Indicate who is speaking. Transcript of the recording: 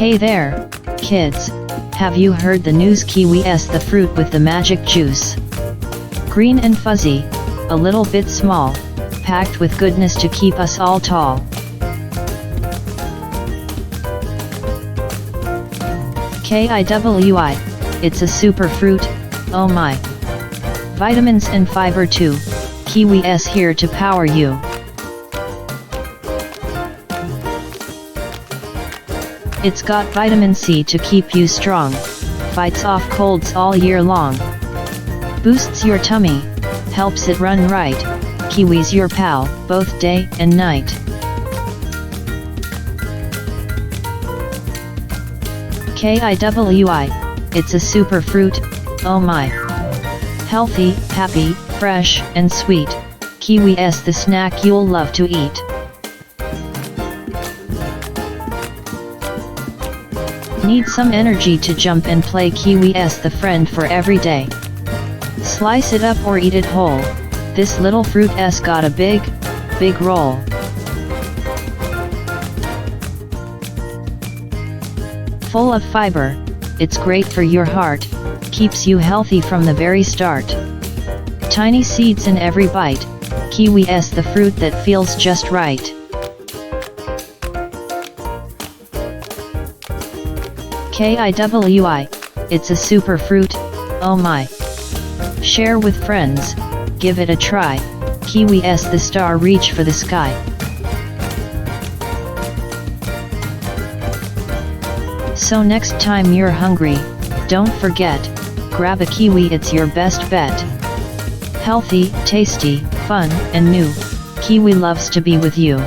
Speaker 1: Hey there, kids, have you heard the news? Kiwi's the fruit with the magic juice. Green and fuzzy, a little bit small, packed with goodness to keep us all tall. Kiwi, it's a super fruit, oh my. Vitamins and fiber too, Kiwi's here to power you. It's got vitamin C to keep you strong, fights off colds all year long. Boosts your tummy, helps it run right, Kiwi's your pal, both day and night. Kiwi, it's a super fruit, oh my. Healthy, happy, fresh, and sweet, Kiwi's the snack you'll love to eat. Need some energy to jump and play? Kiwi's the friend for every day. Slice it up or eat it whole, this little fruit's got a big role. Full of fiber, it's great for your heart, keeps you healthy from the very start. Tiny seeds in every bite, Kiwi's the fruit that feels just right. Kiwi, it's a super fruit, oh my. Share with friends, give it a try, Kiwi's the star, reach for the sky. So next time you're hungry, don't forget, grab a kiwi, it's your best bet. Healthy, tasty, fun, and new, Kiwi loves to be with you.